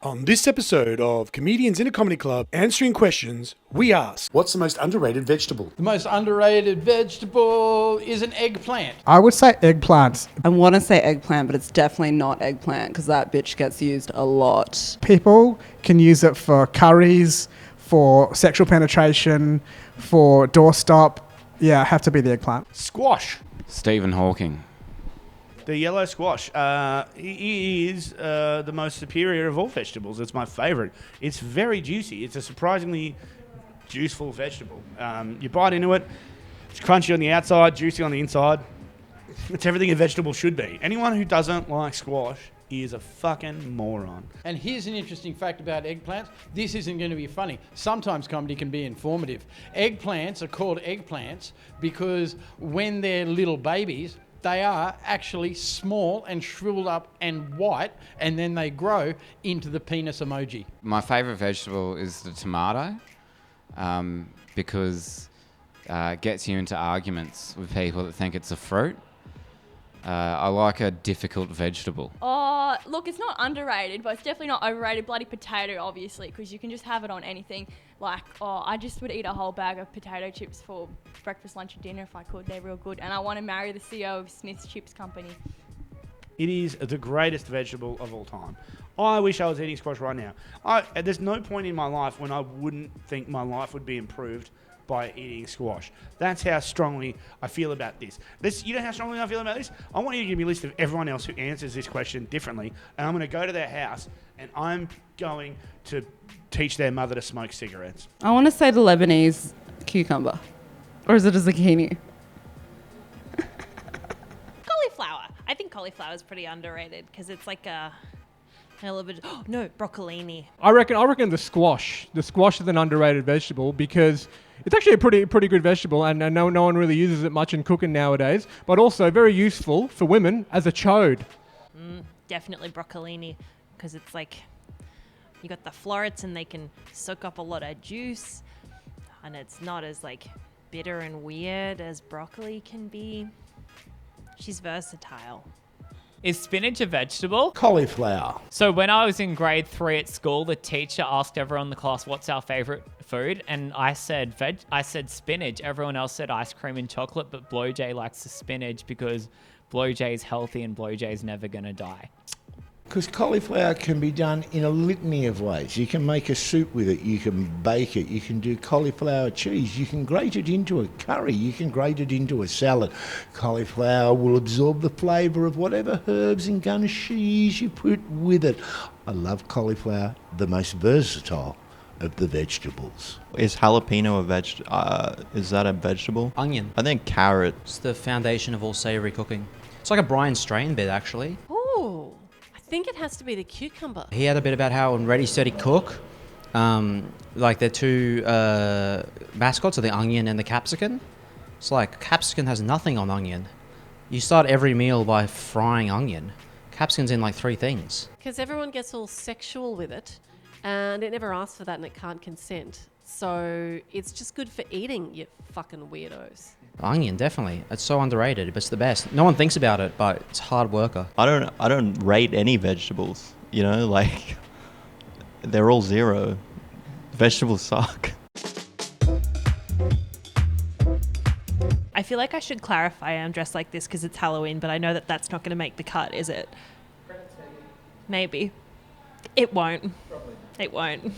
On this episode of Comedians in a Comedy Club Answering Questions, we ask, what's the most underrated vegetable? The most underrated vegetable is an eggplant. I would say eggplant. I want to say eggplant, but it's definitely not eggplant because that bitch gets used a lot. People can use it for curries, for sexual penetration, for doorstop. Yeah, have to be the eggplant. Squash. Stephen Hawking. The yellow squash. It is the most superior of all vegetables. It's my favourite. It's very juicy. It's a surprisingly juiceful vegetable. You bite into it, it's crunchy on the outside, juicy on the inside. It's everything a vegetable should be. Anyone who doesn't like squash is a fucking moron. And here's an interesting fact about eggplants. This isn't going to be funny. Sometimes comedy can be informative. Eggplants are called eggplants because when they're little babies, they are actually small and shriveled up and white, and then they grow into the penis emoji. My favourite vegetable is the tomato because it gets you into arguments with people that think it's a fruit. I like a difficult vegetable. Oh, look, it's not underrated, but it's definitely not overrated. Bloody potato, obviously, because you can just have it on anything. Like, I just would eat a whole bag of potato chips for breakfast, lunch, and dinner if I could. They're real good. And I want to marry the CEO of Smith's Chips Company. It is the greatest vegetable of all time. I wish I was eating squash right now. There's no point in my life when I wouldn't think my life would be improved by eating squash. That's how strongly I feel about this. You know how strongly I feel about this? I want you to give me a list of everyone else who answers this question differently, and I'm going to go to their house, and I'm going to teach their mother to smoke cigarettes. I want to say the Lebanese cucumber. Or is it a zucchini? Cauliflower. I think cauliflower is pretty underrated because it's like a little bit. Oh, no, broccolini. I reckon the squash. The squash is an underrated vegetable because it's actually a pretty good vegetable, and no one really uses it much in cooking nowadays. But also very useful for women as a chode. Definitely broccolini because it's like you got the florets and they can soak up a lot of juice, and it's not as like bitter and weird as broccoli can be. She's versatile. Is spinach a vegetable? Cauliflower. So when I was in grade 3 at school, the teacher asked everyone in the class, what's our favourite food? And I said spinach. Everyone else said ice cream and chocolate, but Blowjay likes the spinach because Blowjay's healthy and Blowjay's never going to die. Because cauliflower can be done in a litany of ways. You can make a soup with it, you can bake it, you can do cauliflower cheese, you can grate it into a curry, you can grate it into a salad. Cauliflower will absorb the flavour of whatever herbs and ganaches you put with it. I love cauliflower, the most versatile of the vegetables. Is jalapeno is that a vegetable? Onion. I think carrot. It's the foundation of all savoury cooking. It's like a Brian Strain bit, actually. Ooh, I think it has to be the cucumber. He had a bit about how in Ready, Steady, Cook, like their two mascots are the onion and the capsicum. It's like capsicum has nothing on onion. You start every meal by frying onion. Capsicum's in like 3 things. Because everyone gets all sexual with it, and it never asks for that and it can't consent. So it's just good for eating, you fucking weirdos. Onion, definitely. It's so underrated, but it's the best. No one thinks about it, but it's a hard worker. I don't rate any vegetables, you know, like they're all 0. Vegetables suck. I feel like I should clarify I'm dressed like this because it's Halloween, but I know that that's not going to make the cut, is it? Maybe. It won't. Probably. It won't.